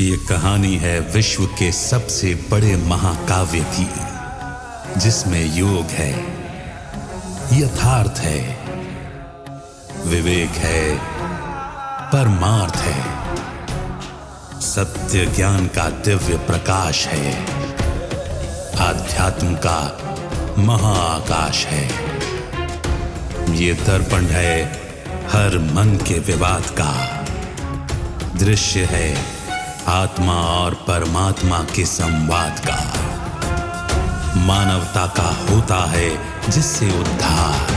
ये कहानी है विश्व के सबसे बड़े महाकाव्य की, जिसमें योग है, यथार्थ है, विवेक है, परमार्थ है, सत्य ज्ञान का दिव्य प्रकाश है, आध्यात्म का महाआकाश है। ये दर्पण है हर मन के विवाद का, दृश्य है आत्मा और परमात्मा के संवाद का, मानवता का होता है जिससे उद्धार।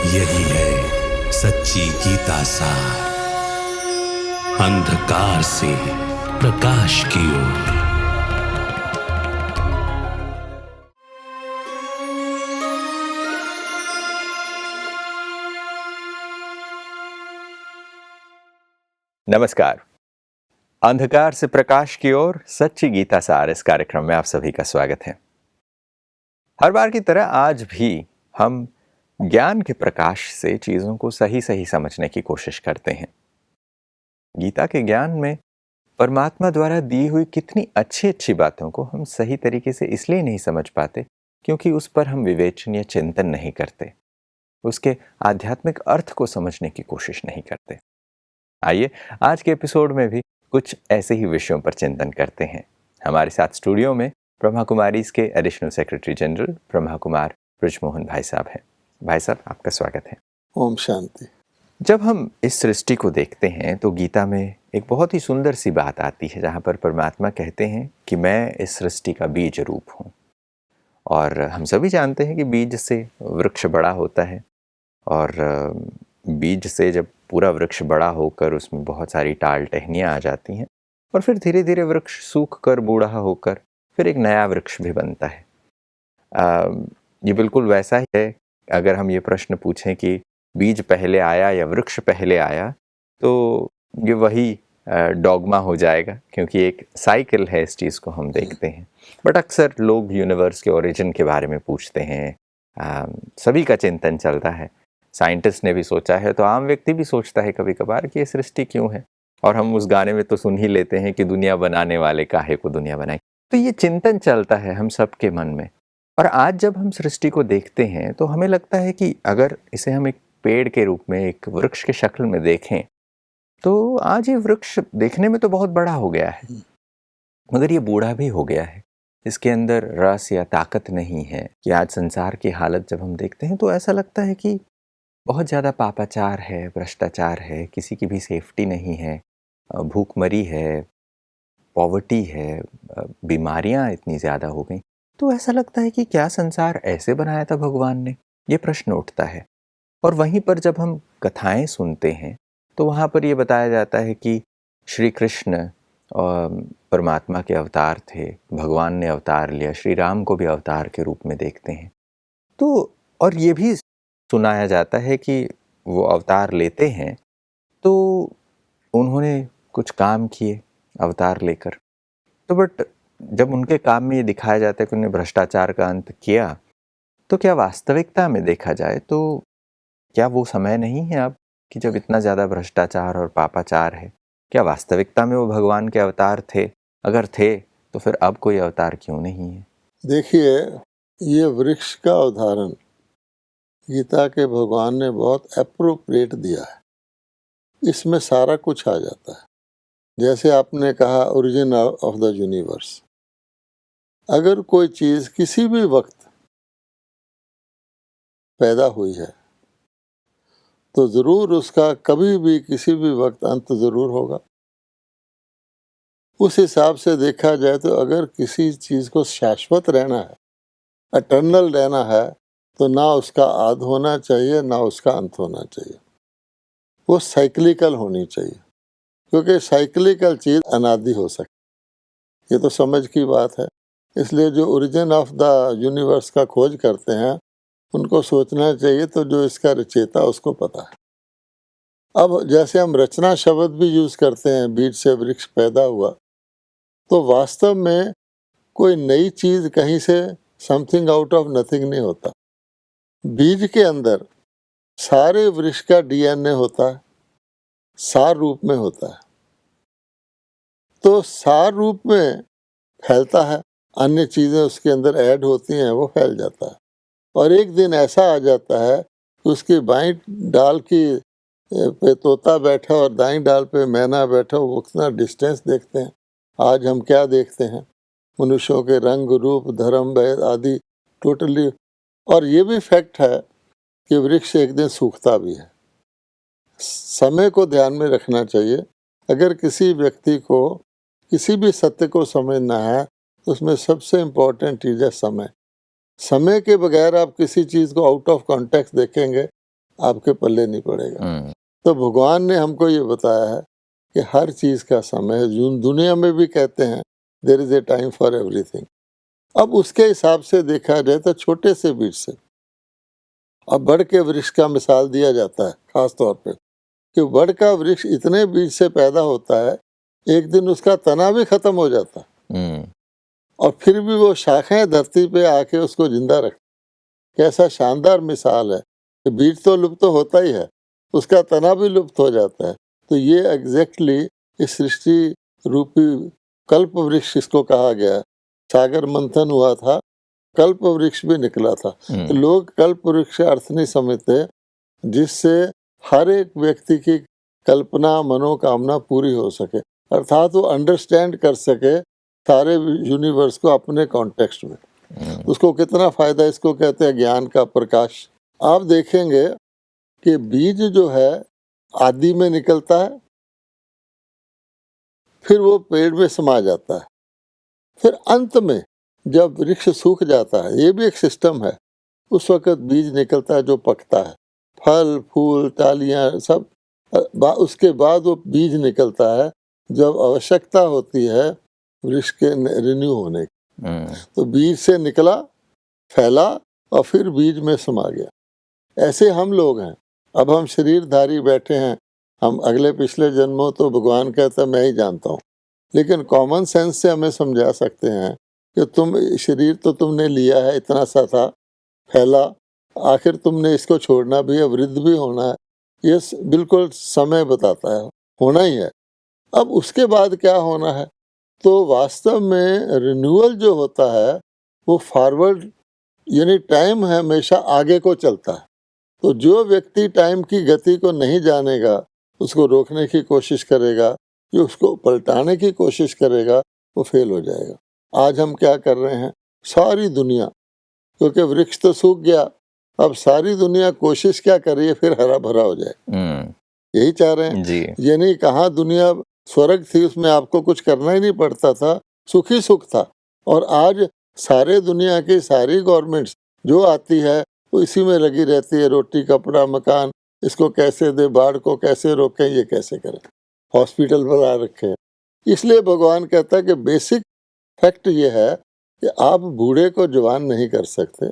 यही है सच्ची गीता सार, अंधकार से प्रकाश की ओर। नमस्कार। अंधकार से प्रकाश की ओर सच्ची गीता सार इस कार्यक्रम में आप सभी का स्वागत है। हर बार की तरह आज भी हम ज्ञान के प्रकाश से चीजों को सही सही समझने की कोशिश करते हैं। गीता के ज्ञान में परमात्मा द्वारा दी हुई कितनी अच्छी अच्छी बातों को हम सही तरीके से इसलिए नहीं समझ पाते क्योंकि उस पर हम विवेचनीय चिंतन नहीं करते, उसके आध्यात्मिक अर्थ को समझने की कोशिश नहीं करते। आइए आज के एपिसोड में भी कुछ ऐसे ही विषयों पर चिंतन करते हैं। हमारे साथ स्टूडियो में ब्रह्मा कुमारीज के additional secretary general Brahma Kumar Brijmohan भाई साहब हैं। भाई साहब, आपका स्वागत है। ओम शांति। जब हम इस सृष्टि को देखते हैं तो गीता में एक बहुत ही सुंदर सी बात आती है जहाँ पर परमात्मा कहते हैं कि मैं इस सृष्टि का बीज रूप हूँ। और हम सभी जानते हैं कि बीज से वृक्ष बड़ा होता है और बीज से जब पूरा वृक्ष बड़ा होकर उसमें बहुत सारी टाल टहनियाँ आ जाती हैं और फिर धीरे धीरे वृक्ष सूख कर बूढ़ा होकर फिर एक नया वृक्ष भी बनता है। ये बिल्कुल वैसा ही है। अगर हम ये प्रश्न पूछें कि बीज पहले आया या वृक्ष पहले आया, तो ये वही डॉगमा हो जाएगा क्योंकि एक साइकिल है, इस चीज़ को हम देखते हैं। बट अक्सर लोग यूनिवर्स के ओरिजिन के बारे में पूछते हैं, सभी का चिंतन चलता है। साइंटिस्ट ने भी सोचा है तो आम व्यक्ति भी सोचता है कभी कभार कि ये सृष्टि क्यों है, और हम उस गाने में तो सुन ही लेते हैं कि दुनिया बनाने वाले काहे को दुनिया बनाई। तो ये चिंतन चलता है हम सबके मन में। और आज जब हम सृष्टि को देखते हैं तो हमें लगता है कि अगर इसे हम एक पेड़ के रूप में, एक वृक्ष के शक्ल में देखें तो आज ये वृक्ष देखने में तो बहुत बड़ा हो गया है, मगर ये बूढ़ा भी हो गया है। इसके अंदर रस या ताकत नहीं है। कि आज संसार की हालत जब हम देखते हैं तो ऐसा लगता है कि बहुत ज़्यादा पापाचार है, भ्रष्टाचार है, किसी की भी सेफ्टी नहीं है, भूखमरी है, पॉवर्टी है, बीमारियां इतनी ज़्यादा हो गई। तो ऐसा लगता है कि क्या संसार ऐसे बनाया था भगवान ने? ये प्रश्न उठता है। और वहीं पर जब हम कथाएं सुनते हैं तो वहाँ पर ये बताया जाता है कि श्री कृष्ण परमात्मा के अवतार थे, भगवान ने अवतार लिया, श्री राम को भी अवतार के रूप में देखते हैं। तो और ये भी सुनाया जाता है कि वो अवतार लेते हैं तो उन्होंने कुछ काम किए अवतार लेकर। तो बट जब उनके काम में ये दिखाया जाता है कि उन्होंने भ्रष्टाचार का अंत किया, तो क्या वास्तविकता में देखा जाए तो क्या वो समय नहीं है अब कि जब इतना ज़्यादा भ्रष्टाचार और पापाचार है? क्या वास्तविकता में वो भगवान के अवतार थे? अगर थे तो फिर अब कोई अवतार क्यों नहीं है? देखिए, ये वृक्ष का उदाहरण गीता के भगवान ने बहुत एप्रोप्रिएट दिया है। इसमें सारा कुछ आ जाता है। जैसे आपने कहा ओरिजिन ऑफ द यूनिवर्स। अगर कोई चीज किसी भी वक्त पैदा हुई है तो जरूर उसका कभी भी किसी भी वक्त अंत जरूर होगा। उस हिसाब से देखा जाए तो अगर किसी चीज को शाश्वत रहना है, एटर्नल रहना है, तो ना उसका आदि होना चाहिए ना उसका अंत होना चाहिए। वो साइक्लिकल होनी चाहिए, क्योंकि साइक्लिकल चीज अनादि हो सकती। ये तो समझ की बात है। इसलिए जो ओरिजिन ऑफ द यूनिवर्स का खोज करते हैं उनको सोचना चाहिए तो जो इसका रचयिता उसको पता है। अब जैसे हम रचना शब्द भी यूज करते हैं, बीज से वृक्ष पैदा हुआ, तो वास्तव में कोई नई चीज कहीं से समथिंग आउट ऑफ नथिंग नहीं होता। बीज के अंदर सारे वृक्ष का डीएनए होता है, सार रूप में होता है, तो सार रूप में फैलता है, अन्य चीज़ें उसके अंदर ऐड होती हैं, वो फैल जाता है। और एक दिन ऐसा आ जाता है कि उसकी बाईं डाल की पे तोता बैठा और दाईं डाल पे मैना बैठा, वो उतना डिस्टेंस देखते हैं। आज हम क्या देखते हैं, मनुष्यों के रंग रूप धर्म भेद आदि टोटली। और ये भी फैक्ट है कि वृक्ष एक दिन सूखता भी है। समय को ध्यान में रखना चाहिए। अगर किसी व्यक्ति को किसी भी सत्य को समझना है तो उसमें सबसे इम्पोर्टेंट चीज़ है समय। समय के बगैर आप किसी चीज़ को आउट ऑफ कॉन्टेक्स्ट देखेंगे, आपके पल्ले नहीं पड़ेगा। तो भगवान ने हमको ये बताया है कि हर चीज़ का समय है। दुनिया में भी कहते हैं there is a time for everything. अब उसके हिसाब से देखा जाए तो छोटे से बीज से अब बड़ के वृक्ष का मिसाल दिया जाता है, खास तौर पे कि बड़ का वृक्ष इतने बीज से पैदा होता है, एक दिन उसका तना भी खत्म हो जाता है और फिर भी वो शाखाएं धरती पे आके उसको जिंदा रखती। कैसा शानदार मिसाल है कि बीज तो लुप्त तो होता ही है, उसका तना भी लुप्त हो जाता है। तो ये एग्जैक्टली इस सृष्टि रूपी कल्प वृक्ष इसको कहा गया। सागर मंथन हुआ था, कल्प वृक्ष भी निकला था। तो लोग कल्प वृक्ष का अर्थ नहीं समझते, जिससे हर एक व्यक्ति की कल्पना मनोकामना पूरी हो सके, अर्थात वो अंडरस्टैंड कर सके सारे यूनिवर्स को अपने कॉन्टेक्स्ट में। उसको कितना फायदा, इसको कहते हैं ज्ञान का प्रकाश। आप देखेंगे कि बीज जो है आदि में निकलता है, फिर वो पेड़ में समा जाता है, फिर अंत में जब वृक्ष सूख जाता है, ये भी एक सिस्टम है, उस वक्त बीज निकलता है जो पकता है, फल फूल टालियाँ सब। उसके बाद वो बीज निकलता है जब आवश्यकता होती है वृक्ष के रिन्यू होने की। तो बीज से निकला, फैला और फिर बीज में समा गया। ऐसे हम लोग हैं। अब हम शरीरधारी बैठे हैं, हम अगले पिछले जन्मों तो भगवान कहता मैं ही जानता हूँ, लेकिन कॉमन सेंस से हमें समझा सकते हैं कि तुम शरीर तो तुमने लिया है, इतना सा था, फैला, आखिर तुमने इसको छोड़ना भी है, वृद्ध भी होना है, ये बिल्कुल समय बताता है, होना ही है। अब उसके बाद क्या होना है, तो वास्तव में रिन्यूअल जो होता है वो फॉरवर्ड, यानी टाइम है हमेशा आगे को चलता है। तो जो व्यक्ति टाइम की गति को नहीं जानेगा, उसको रोकने की कोशिश करेगा, जो उसको पलटाने की कोशिश करेगा, वो फेल हो जाएगा। आज हम क्या कर रहे हैं, सारी दुनिया, क्योंकि वृक्ष तो सूख गया, अब सारी दुनिया कोशिश क्या कर रही है फिर हरा भरा हो जाए, यही चाह रहे हैं जी। यानी कहाँ दुनिया स्वर्ग थी, उसमें आपको कुछ करना ही नहीं पड़ता था, सुख ही सुख था। और आज सारे दुनिया की सारी गवर्नमेंट्स जो आती है वो इसी में लगी रहती है, रोटी कपड़ा मकान, इसको कैसे दे, बाढ़ को कैसे रोकें, ये कैसे करें, हॉस्पिटल बना रखे हैं। इसलिए भगवान कहता है कि बेसिक फैक्ट ये है कि आप बूढ़े को जवान नहीं कर सकते,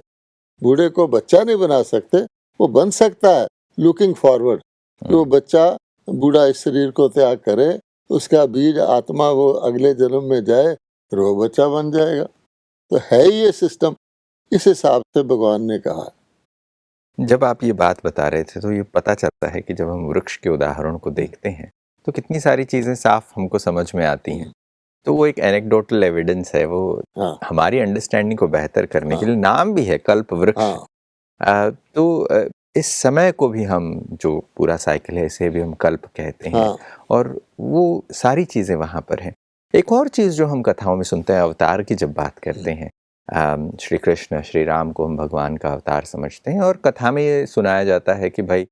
बूढ़े को बच्चा नहीं बना सकते। वो बन सकता है लुकिंग फॉरवर्ड, वो बच्चा बूढ़ा इस शरीर को त्याग करे, उसका बीज आत्मा वो अगले जन्म में जाए, फिर वो बच्चा बन जाएगा। तो है ही ये सिस्टम, इस हिसाब से भगवान ने कहा। जब आप ये बात बता रहे थे तो ये पता चलता है कि जब हम वृक्ष के उदाहरण को देखते हैं तो कितनी सारी चीज़ें साफ हमको समझ में आती हैं। तो वो एक एनेक्डोटल एविडेंस है, वो हमारी अंडरस्टैंडिंग को बेहतर करने के लिए नाम भी है कल्प वृक्ष। तो इस समय को भी हम, जो पूरा साइकिल है, इसे भी हम कल्प कहते हैं और वो सारी चीज़ें वहाँ पर हैं। एक और चीज़ जो हम कथाओं में सुनते हैं, अवतार की जब बात करते हैं, श्री कृष्ण श्री राम को हम भगवान का अवतार समझते हैं और कथा में ये सुनाया जाता है कि भाई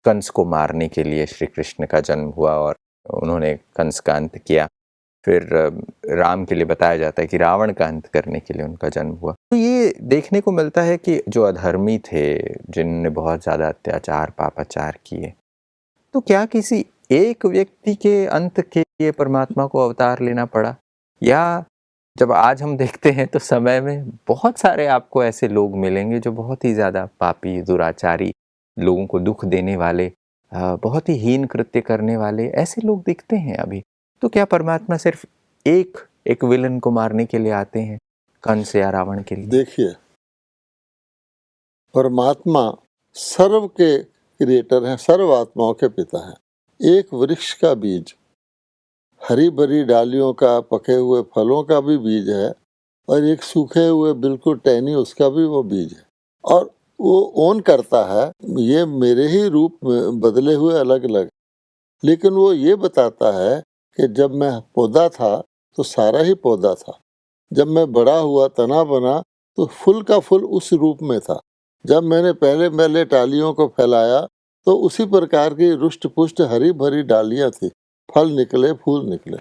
कंस को मारने के लिए श्री कृष्ण का जन्म हुआ और उन्होंने कंस का अंत किया। फिर राम के लिए बताया जाता है कि रावण का अंत करने के लिए उनका जन्म हुआ। तो ये देखने को मिलता है कि जो अधर्मी थे, जिन्होंने बहुत ज़्यादा अत्याचार पापाचार किए, तो क्या किसी एक व्यक्ति के अंत के लिए परमात्मा को अवतार लेना पड़ा? या जब आज हम देखते हैं तो समय में बहुत सारे आपको ऐसे लोग मिलेंगे जो बहुत ही ज़्यादा पापी, दुराचारी, लोगों को दुख देने वाले, बहुत ही हीन कृत्य करने वाले ऐसे लोग दिखते हैं अभी। तो क्या परमात्मा सिर्फ एक विलन को मारने के लिए आते हैं, कंस या रावण के लिए? देखिए, परमात्मा सर्व के क्रिएटर हैं, सर्व आत्माओं के पिता हैं। एक वृक्ष का बीज, हरी भरी डालियों का, पके हुए फलों का भी बीज है, और एक सूखे हुए बिल्कुल टहनी उसका भी वो बीज है। और वो ओन करता है ये मेरे ही रूप में बदले हुए अलग अलग, लेकिन वो ये बताता है कि जब मैं पौधा था तो सारा ही पौधा था, जब मैं बड़ा हुआ तना बना तो फूल का फूल उस रूप में था, जब मैंने पहले पहले डालियों को फैलाया तो उसी प्रकार की रुष्ट पुष्ट हरी भरी डालियां थी, फल निकले, फूल निकले।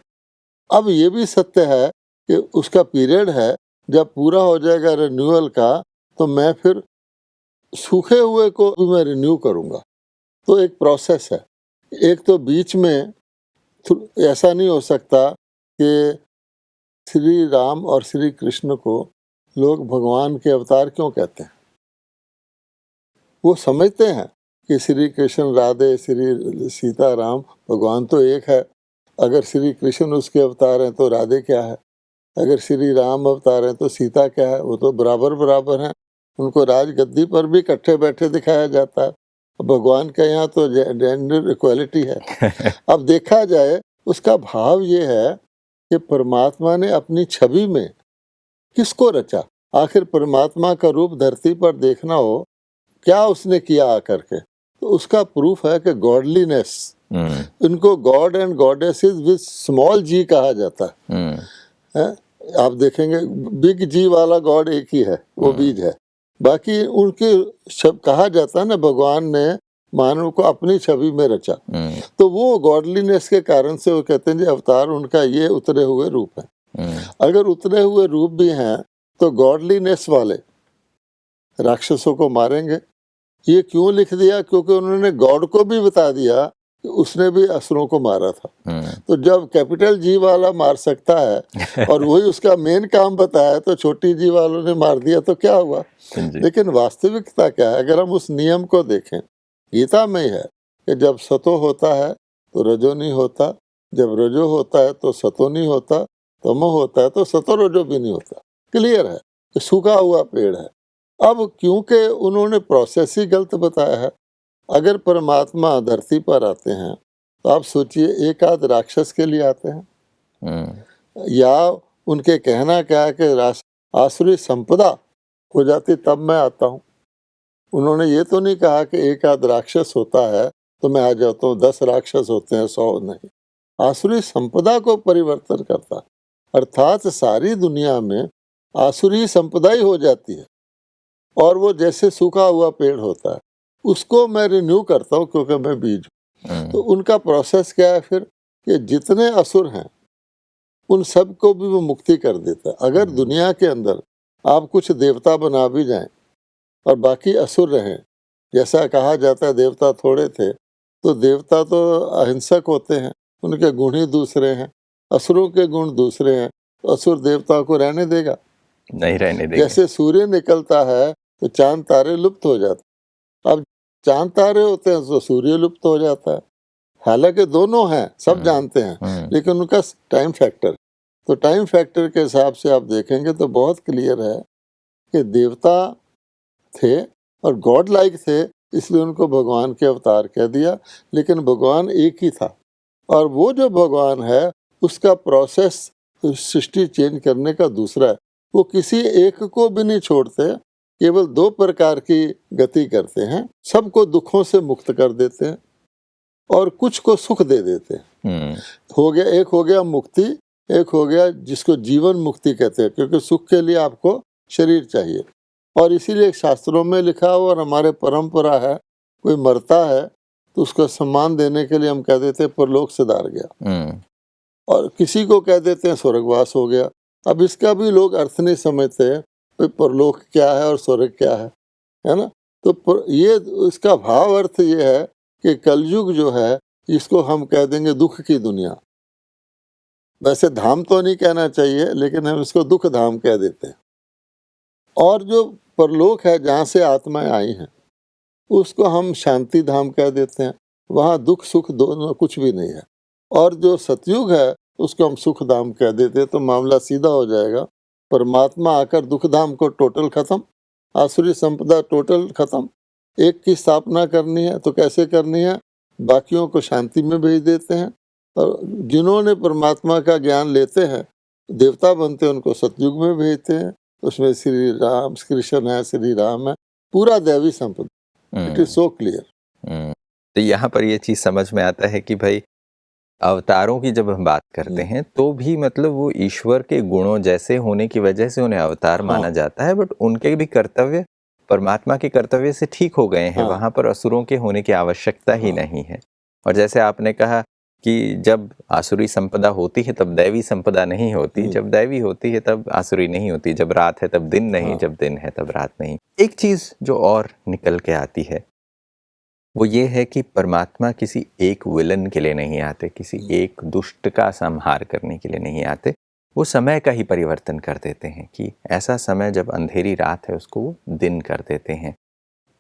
अब ये भी सत्य है कि उसका पीरियड है, जब पूरा हो जाएगा रिन्यूअल का तो मैं फिर सूखे हुए को भी मैं रिन्यू करूँगा। तो एक प्रोसेस है। एक तो बीच में ऐसा नहीं हो सकता कि श्री राम और श्री कृष्ण को लोग भगवान के अवतार क्यों कहते हैं। वो समझते हैं कि श्री कृष्ण राधे, श्री सीता राम, भगवान तो एक है। अगर श्री कृष्ण उसके अवतार हैं तो राधे क्या है, अगर श्री राम अवतार हैं तो सीता क्या है, वो तो बराबर बराबर हैं। उनको राजगद्दी पर भी इकट्ठे बैठे दिखाया जाता है। भगवान के यहाँ तो जेंडर इक्वालिटी है। अब देखा जाए उसका भाव ये है कि परमात्मा ने अपनी छवि में किसको रचा। आखिर परमात्मा का रूप धरती पर देखना हो, क्या उसने किया आकर के, तो उसका प्रूफ है कि गॉडलीनेस। इनको god and goddesses with small g कहा जाता है। आप देखेंगे बिग जी वाला गॉड एक ही है, वो बीज है। बाकी उनके शब्द कहा जाता है ना, भगवान ने मानव को अपनी छवि में रचा, तो वो गॉडलीनेस के कारण से वो कहते हैं जी अवतार उनका ये उतरे हुए रूप है। अगर उतरे हुए रूप भी हैं तो गॉडलीनेस वाले राक्षसों को मारेंगे। ये क्यों लिख दिया? क्योंकि उन्होंने गॉड को भी बता दिया कि उसने भी असुरों को मारा था। तो जब कैपिटल जी वाला मार सकता है और वही उसका मेन काम बताया तो छोटी जी वालों ने मार दिया तो क्या हुआ। लेकिन वास्तविकता क्या है? अगर हम उस नियम को देखें, गीता में ही है कि जब सतो होता है तो रजो नहीं होता, जब रजो होता है तो सतो नहीं होता, तमो होता है तो सतो रजो भी नहीं होता। क्लियर है कि सूखा हुआ पेड़ है। अब क्योंकि उन्होंने प्रोसेस ही गलत बताया है। अगर परमात्मा धरती पर आते हैं तो आप सोचिए एक आध राक्षस के लिए आते हैं, या उनके कहना क्या है कि आसुरी संपदा हो जाती तब मैं आता हूँ। उन्होंने ये तो नहीं कहा कि एक आध राक्षस होता है तो मैं आ जाता हूँ, 10 राक्षस होते हैं 100 नहीं। आसुरी संपदा को परिवर्तन करता, अर्थात सारी दुनिया में आसुरी संपदा ही हो जाती है और वो जैसे सूखा हुआ पेड़ होता है उसको मैं रिन्यू करता हूँ क्योंकि मैं बीज हूँ। तो उनका प्रोसेस क्या है फिर कि जितने असुर हैं उन सब को भी वो मुक्ति कर देता है। अगर दुनिया के अंदर आप कुछ देवता बना भी जाएं और बाकी असुर रहें, जैसा कहा जाता है देवता थोड़े थे, तो देवता तो अहिंसक होते हैं, उनके गुण ही दूसरे हैं, असुरों के गुण दूसरे हैं, तो असुर देवता को रहने देगा? नहीं रहने देगा। जैसे सूर्य निकलता है तो चांद तारे लुप्त हो जाते, अब चांद तारे होते हैं तो सूर्य लुप्त हो जाता है। हालांकि दोनों हैं, सब जानते हैं, लेकिन उनका टाइम फैक्टर, तो टाइम फैक्टर के हिसाब से आप देखेंगे तो बहुत क्लियर है कि देवता थे और गॉड लाइक थे, इसलिए उनको भगवान के अवतार कह दिया। लेकिन भगवान एक ही था और वो जो भगवान है उसका प्रोसेस सृष्टि चेंज करने का दूसरा है। वो किसी एक को भी नहीं छोड़ते, केवल 2 प्रकार की गति करते हैं। सबको दुखों से मुक्त कर देते हैं और कुछ को सुख दे देते हैं। हो गया, एक हो गया मुक्ति, एक हो गया जिसको जीवन मुक्ति कहते हैं, क्योंकि सुख के लिए आपको शरीर चाहिए। और इसीलिए शास्त्रों में लिखा हुआ और हमारे परंपरा है, कोई मरता है तो उसको सम्मान देने के लिए हम कह देते हैं परलोक सिधार गया, और किसी को कह देते हैं स्वर्गवास हो गया। अब इसका भी लोग अर्थ नहीं समझते परलोक क्या है और स्वर्ग क्या है ना। तो ये इसका भाव अर्थ ये है कि कलयुग जो है इसको हम कह देंगे दुख की दुनिया। वैसे धाम तो नहीं कहना चाहिए, लेकिन हम इसको दुख धाम कह देते हैं। और जो परलोक है जहाँ से आत्माएं आई हैं उसको हम शांति धाम कह देते हैं, वहाँ दुख सुख दोनों कुछ भी नहीं है। और जो सतयुग है उसको हम सुख धाम कह देते हैं, तो मामला सीधा हो जाएगा। परमात्मा आकर दुख धाम को टोटल खत्म, आसुरी संपदा टोटल खत्म। एक की स्थापना करनी है तो कैसे करनी है? बाकियों को शांति में भेज देते हैं, और जिन्होंने परमात्मा का ज्ञान लेते हैं, देवता बनते हैं, उनको सतयुग में भेजते हैं। उसमें श्री राम कृष्ण है, श्री राम है, पूरा दैवी संपदा। It is so clear. तो यहाँ पर ये चीज समझ में आता है कि भाई अवतारों की जब हम बात करते हैं तो भी मतलब वो ईश्वर के गुणों जैसे होने की वजह से उन्हें अवतार माना जाता है, बट उनके भी कर्तव्य परमात्मा के कर्तव्य से ठीक हो गए हैं। वहां पर असुरों के होने की आवश्यकता ही नहीं है। और जैसे आपने कहा कि जब आसुरी संपदा होती है तब दैवी संपदा नहीं होती, जब दैवी होती है तब आसुरी नहीं होती, जब रात है तब दिन नहीं, जब दिन है तब रात नहीं। एक चीज जो और निकल के आती है वो ये है कि परमात्मा किसी एक विलन के लिए नहीं आते, किसी एक दुष्ट का संहार करने के लिए नहीं आते। वो समय का ही परिवर्तन कर देते हैं कि ऐसा समय जब अंधेरी रात है उसको वो दिन कर देते हैं।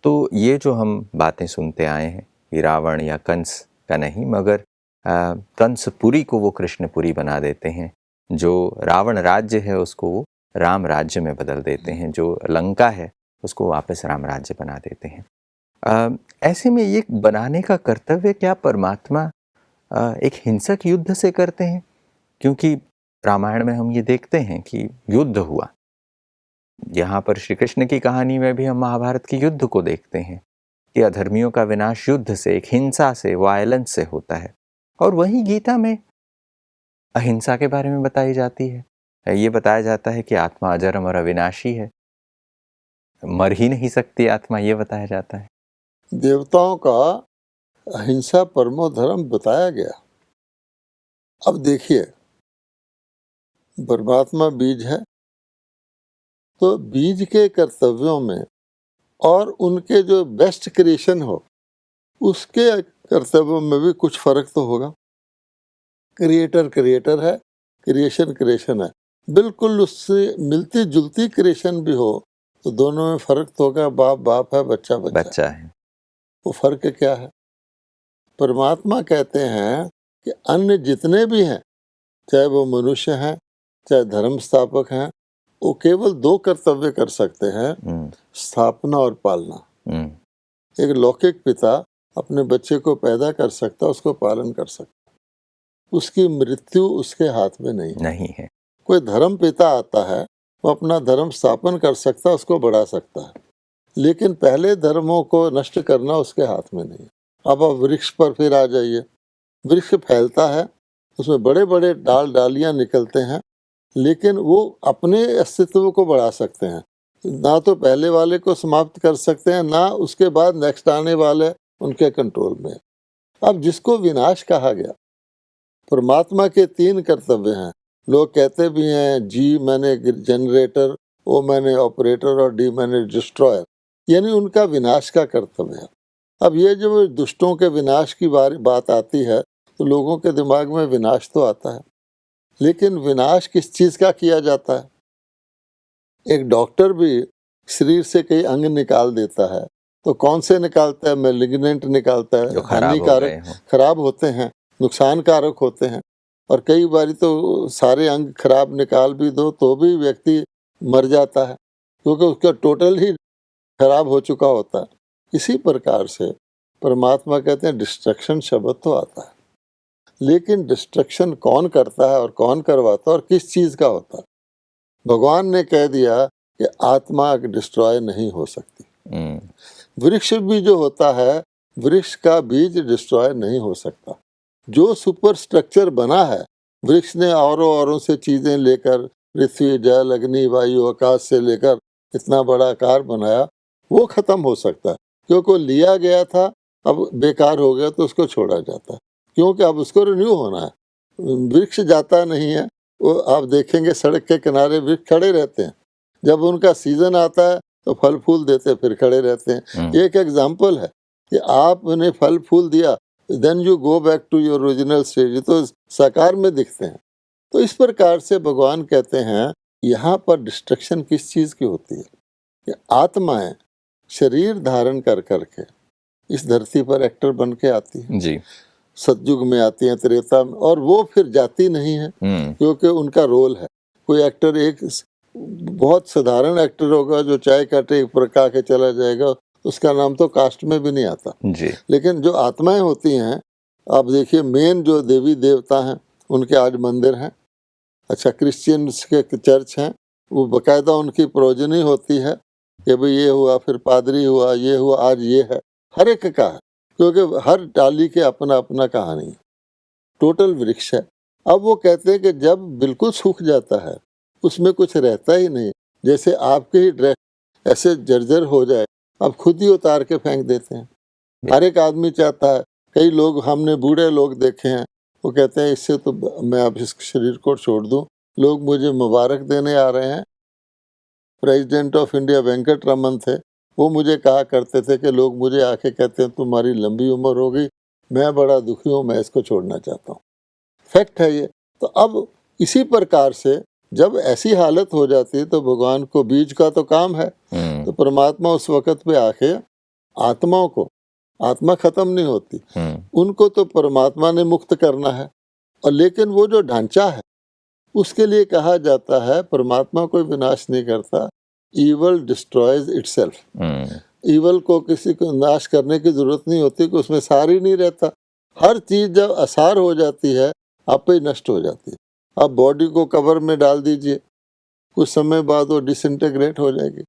तो ये जो हम बातें सुनते आए हैं कि रावण या कंस का नहीं, मगर कंसपुरी को वो कृष्णपुरी बना देते हैं, जो रावण राज्य है उसको वो राम राज्य में बदल देते हैं, जो लंका है उसको वापस राम राज्य बना देते हैं। ऐसे में ये बनाने का कर्तव्य क्या परमात्मा एक हिंसक युद्ध से करते हैं? क्योंकि रामायण में हम ये देखते हैं कि युद्ध हुआ, यहाँ पर श्री कृष्ण की कहानी में भी हम महाभारत के युद्ध को देखते हैं कि अधर्मियों का विनाश युद्ध से, एक हिंसा से, वायलेंस से होता है। और वही गीता में अहिंसा के बारे में बताई जाती है। ये बताया जाता है कि आत्मा अजर अमर अविनाशी है, मर ही नहीं सकती आत्मा, ये बताया जाता है। देवताओं का अहिंसा परमो धर्म बताया गया। अब देखिए, परमात्मा बीज है, तो बीज के कर्तव्यों में और उनके जो बेस्ट क्रिएशन हो उसके कर्तव्यों में भी कुछ फर्क तो होगा। क्रिएटर क्रिएटर है, क्रिएशन क्रिएशन है, बिल्कुल उससे मिलती जुलती क्रिएशन भी हो तो दोनों में फर्क तो होगा। बाप बाप है, बच्चा बच्चा है। वो फर्क क्या है? परमात्मा कहते हैं कि अन्य जितने भी हैं, चाहे वो मनुष्य हैं चाहे धर्म स्थापक हैं, वो केवल दो कर्तव्य कर सकते हैं, स्थापना और पालना। एक लौकिक पिता अपने बच्चे को पैदा कर सकता, उसको पालन कर सकता, उसकी मृत्यु उसके हाथ में नहीं है। कोई धर्म पिता आता है, वो अपना धर्म स्थापन कर सकता, उसको बढ़ा सकता है, लेकिन पहले धर्मों को नष्ट करना उसके हाथ में नहीं। अब आप वृक्ष पर फिर आ जाइए। वृक्ष फैलता है, उसमें बड़े बड़े डालियां निकलते हैं, लेकिन वो अपने अस्तित्व को बढ़ा सकते हैं, ना तो पहले वाले को समाप्त कर सकते हैं, ना उसके बाद नेक्स्ट आने वाले उनके कंट्रोल में। अब जिसको विनाश कहा गया, परमात्मा के तीन कर्तव्य हैं। लोग कहते भी हैं जी मैंने जनरेटर, ओ मैंने ऑपरेटर और डी मैंने डिस्ट्रॉयर, यानी उनका विनाश का कर्तव्य है। अब ये जब दुष्टों के विनाश की बात आती है तो लोगों के दिमाग में विनाश तो आता है, लेकिन विनाश किस चीज का किया जाता है? एक डॉक्टर भी शरीर से कई अंग निकाल देता है, तो कौन से निकालता है? मैलिग्नेंट निकालता है, हानिकारक, खराब होते हैं, नुकसानकारक होते हैं। और कई बार तो सारे अंग खराब निकाल भी दो तो भी व्यक्ति मर जाता है, क्योंकि उसका टोटल ही खराब हो चुका होता है। इसी प्रकार से परमात्मा कहते हैं डिस्ट्रक्शन शब्द तो आता है, लेकिन डिस्ट्रक्शन कौन करता है और कौन करवाता है और किस चीज का होता है? भगवान ने कह दिया कि आत्मा डिस्ट्रॉय नहीं हो सकती। वृक्ष भी जो होता है, वृक्ष का बीज डिस्ट्रॉय नहीं हो सकता। जो सुपर स्ट्रक्चर बना है वृक्ष ने, औरों से चीजें लेकर, पृथ्वी जल अग्नि वायु आकाश से लेकर इतना बड़ा आकार बनाया, वो खत्म हो सकता है, क्योंकि लिया गया था, अब बेकार हो गया तो उसको छोड़ा जाता है, क्योंकि अब उसको रिन्यू होना है। वृक्ष जाता नहीं है, वो आप देखेंगे सड़क के किनारे वृक्ष खड़े रहते हैं, जब उनका सीजन आता है तो फल फूल देते फिर खड़े रहते हैं। एक एग्जाम्पल है कि आपने फल फूल दिया, then you go back to your original stage, तो साकार में दिखते हैं। तो इस प्रकार से भगवान कहते हैं यहाँ पर डिस्ट्रक्शन किस चीज की होती है कि आत्माएं शरीर धारण कर करके इस धरती पर एक्टर बन के आती है जी, सतयुग में आती है, त्रेता में, और वो फिर जाती नहीं है क्योंकि उनका रोल है। कोई एक्टर एक बहुत साधारण एक्टर होगा जो चाय का टेक पर खा के चला जाएगा, उसका नाम तो कास्ट में भी नहीं आता। जी। लेकिन जो आत्माएं होती हैं, आप देखिए मेन जो देवी देवता हैं उनके आज मंदिर हैं। अच्छा, क्रिश्चियंस के चर्च हैं, वो बकायदा उनकी प्रोजनी होती है कि भाई ये हुआ, फिर पादरी हुआ, ये हुआ, आज ये है, हर एक का है, क्योंकि हर डाली के अपना अपना कहानी है, टोटल वृक्ष है। अब वो कहते हैं कि जब बिल्कुल सूख जाता है, उसमें कुछ रहता ही नहीं, जैसे आपके ही ड्रेस ऐसे जर्जर हो जाए, आप खुद ही उतार के फेंक देते हैं। हर एक आदमी चाहता है, कई लोग हमने बूढ़े लोग देखे हैं, वो कहते हैं इससे तो मैं अब इस शरीर को छोड़ दूं, लोग मुझे मुबारक देने आ रहे हैं। President of India Venkat Raman थे, वो मुझे कहा करते थे कि लोग मुझे आके कहते हैं तुम्हारी लंबी उम्र हो गई, मैं बड़ा दुखी हूँ, मैं इसको छोड़ना चाहता हूँ। फैक्ट है ये। तो अब इसी प्रकार से जब ऐसी हालत हो जाती है तो भगवान को, बीज का तो काम है, तो परमात्मा उस वक़्त पे आके आत्माओं को, आत्मा खत्म नहीं होती, उनको तो परमात्मा ने मुक्त करना है। और लेकिन वो जो ढांचा है उसके लिए कहा जाता है परमात्मा कोई विनाश नहीं करता, ईवल डिस्ट्रॉयज इटसेल्फ। ईवल को किसी को नाश करने की जरूरत नहीं होती, कि उसमें सार ही नहीं रहता। हर चीज जब असार हो जाती है आप ही नष्ट हो जाती है। आप बॉडी को कवर में डाल दीजिए, कुछ समय बाद वो डिसइंटीग्रेट हो जाएगी।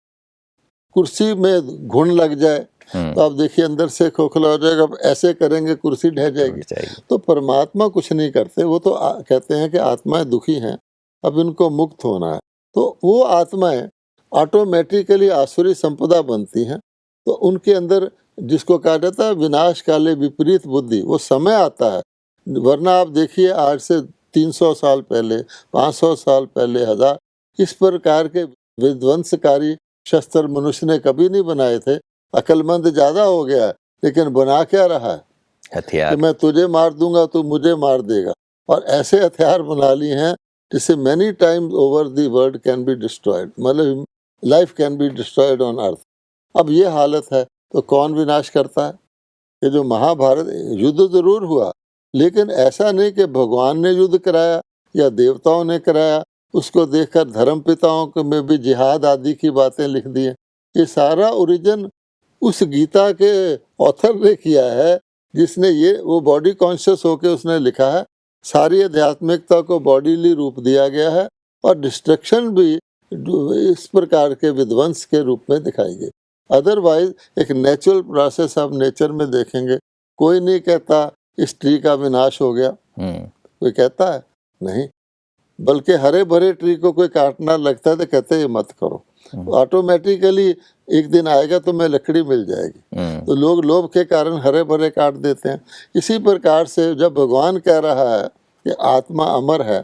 कुर्सी में घुन लग जाए तो आप देखिए अंदर से खोखला हो जाएगा, अब ऐसे करेंगे कुर्सी ढह जाएगी। तो परमात्मा कुछ नहीं करते, वो तो कहते हैं कि आत्माएं दुखी हैं, अब इनको मुक्त होना है। तो वो आत्माएं ऑटोमेटिकली आसुरी संपदा बनती हैं। तो उनके अंदर जिसको कहा जाता है विनाश काले विपरीत बुद्धि, वो समय आता है। वरना आप देखिए आज से 300 साल पहले, 500 साल पहले, 1000, इस प्रकार के विध्वंसकारी शस्त्र मनुष्य ने कभी नहीं बनाए थे। अक्लमंद ज्यादा हो गया है, लेकिन बना क्या रहा है? हथियार। कि मैं तुझे मार दूंगा, तू मुझे मार देगा। और ऐसे हथियार बना लिए हैं जिससे many times over the world can be destroyed, मतलब life can be destroyed on earth. अब ये हालत है तो कौन विनाश करता है? ये जो महाभारत युद्ध जरूर हुआ, लेकिन ऐसा नहीं कि भगवान ने युद्ध कराया या देवताओं ने कराया। उसको देखकर धर्म पिताओं में भी जिहाद आदि की बातें लिख दी हैं। ये सारा ओरिजिन उस गीता के ऑथर ने किया है, जिसने ये वो बॉडी कॉन्शियस होकर उसने लिखा है। सारी आध्यात्मिकता को बॉडीली रूप दिया गया है और डिस्ट्रक्शन भी इस प्रकार के विध्वंस के रूप में दिखाई गई। अदरवाइज एक नेचुरल प्रोसेस आप नेचर में देखेंगे, कोई नहीं कहता इस ट्री का विनाश हो गया, कोई कहता है नहीं, बल्कि हरे भरे ट्री को कोई काटना लगता है तो कहते हैं मत करो, ऑटोमेटिकली एक दिन आएगा तो मैं लकड़ी मिल जाएगी। तो लोग लोभ के कारण हरे भरे काट देते हैं। इसी प्रकार से जब भगवान कह रहा है कि आत्मा अमर है,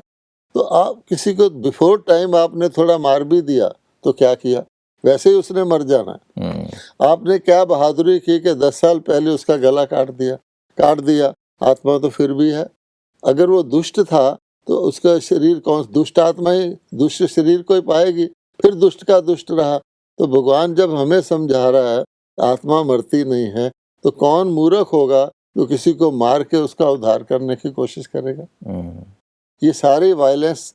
तो आप किसी को बिफोर टाइम आपने थोड़ा मार भी दिया तो क्या किया, वैसे ही उसने मर जाना है। आपने क्या बहादुरी की कि 10 साल पहले उसका गला काट दिया, आत्मा तो फिर भी है। अगर वो दुष्ट था तो उसका शरीर कौन, दुष्ट आत्मा ही दुष्ट शरीर को ही पाएगी, फिर दुष्ट का दुष्ट रहा। तो भगवान जब हमें समझा रहा है आत्मा मरती नहीं है, तो कौन मूर्ख होगा जो किसी को मार के उसका उद्धार करने की कोशिश करेगा? ये सारी वायलेंस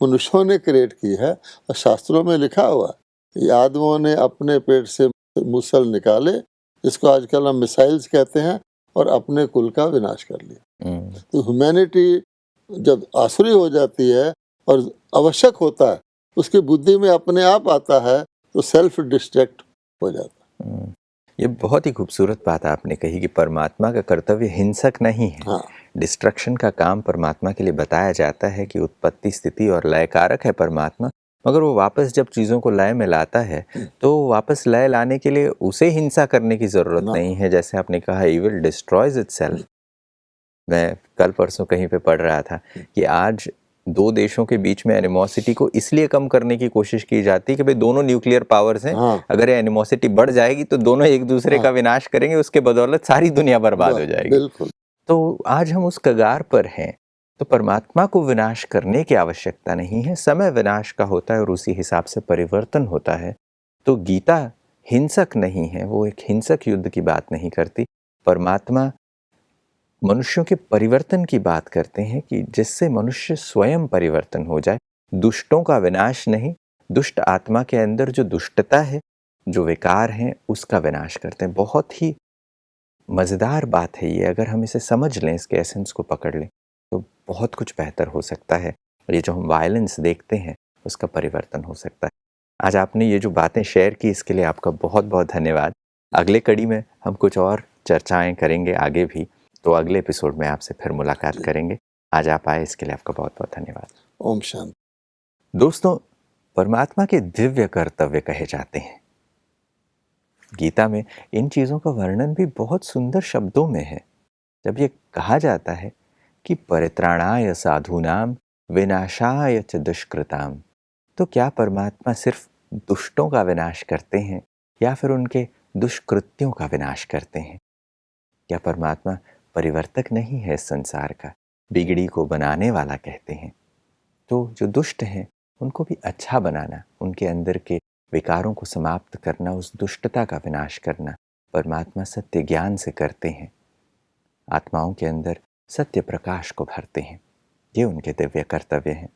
मनुष्यों ने क्रिएट की है और शास्त्रों में लिखा हुआ है। आदमों ने अपने पेट से मुसल निकाले, जिसको आजकल हम मिसाइल्स कहते हैं, और अपने कुल का विनाश कर लिया। तो ह्यूमैनिटी जब आसुरी हो जाती है और आवश्यक होता है, उसकी बुद्धि में अपने आप आता है, तो सेल्फ डिस्ट्रैक्ट हो जाता है। ये बहुत ही खूबसूरत बात आपने कही कि परमात्मा का कर्तव्य हिंसक नहीं है। हाँ। डिस्ट्रक्शन का काम परमात्मा के लिए बताया जाता है कि उत्पत्ति, स्थिति और लय कारक है परमात्मा, मगर वो वापस जब चीज़ों को लय में लाता है तो वापस लय लाने के लिए उसे हिंसा करने की ज़रूरत नहीं है। जैसे आपने कहा, इविल डिस्ट्रॉयज इटसेल्फ। मैं कल परसों कहीं पे पढ़ रहा था कि आज 2 देशों के बीच में एनिमोसिटी को इसलिए कम करने की कोशिश की जाती है कि भाई दोनों न्यूक्लियर पावर्स हैं। हाँ। अगर ये एनिमोसिटी बढ़ जाएगी तो दोनों एक दूसरे का विनाश करेंगे, उसके बदौलत सारी दुनिया बर्बाद हो जाएगी। बिल्कुल। तो आज हम उस कगार पर हैं, तो परमात्मा को विनाश करने की आवश्यकता नहीं है, समय विनाश का होता है और उसी हिसाब से परिवर्तन होता है। तो गीता हिंसक नहीं है, वो एक हिंसक युद्ध की बात नहीं करती। परमात्मा मनुष्यों के परिवर्तन की बात करते हैं कि जिससे मनुष्य स्वयं परिवर्तन हो जाए। दुष्टों का विनाश नहीं, दुष्ट आत्मा के अंदर जो दुष्टता है जो विकार हैं उसका विनाश करते हैं। बहुत ही मज़ेदार बात है ये, अगर हम इसे समझ लें, इसके एसेंस को पकड़ लें तो बहुत कुछ बेहतर हो सकता है। और ये जो हम वायलेंस देखते हैं उसका परिवर्तन हो सकता है। आज आपने ये जो बातें शेयर की इसके लिए आपका बहुत बहुत धन्यवाद। अगले कड़ी में हम कुछ और चर्चाएं करेंगे आगे भी, तो अगले एपिसोड में आपसे फिर मुलाकात करेंगे। आज आप आए इसके लिए आपका बहुत बहुत धन्यवाद। ओम शांति। दोस्तों, परमात्मा के दिव्य कर्तव्य कहे जाते हैं। गीता में इन चीज़ों का वर्णन भी बहुत सुंदर शब्दों में है। जब ये कहा जाता है कि परित्राणाय साधूनाम विनाशाय च दुष्कृताम, तो क्या परमात्मा सिर्फ दुष्टों का विनाश करते हैं या फिर उनके दुष्कृत्यों का विनाश करते हैं? क्या परमात्मा परिवर्तक नहीं है इस संसार का, बिगड़ी को बनाने वाला कहते हैं? तो जो दुष्ट हैं उनको भी अच्छा बनाना, उनके अंदर के विकारों को समाप्त करना, उस दुष्टता का विनाश करना परमात्मा सत्य ज्ञान से करते हैं। आत्माओं के अंदर सत्य प्रकाश को भरते हैं। ये उनके दिव्य कर्तव्य हैं।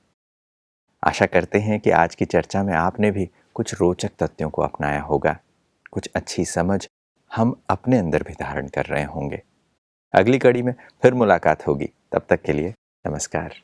आशा करते हैं कि आज की चर्चा में आपने भी कुछ रोचक तथ्यों को अपनाया होगा, कुछ अच्छी समझ हम अपने अंदर भी धारण कर रहे होंगे। अगली कड़ी में फिर मुलाकात होगी। तब तक के लिए नमस्कार।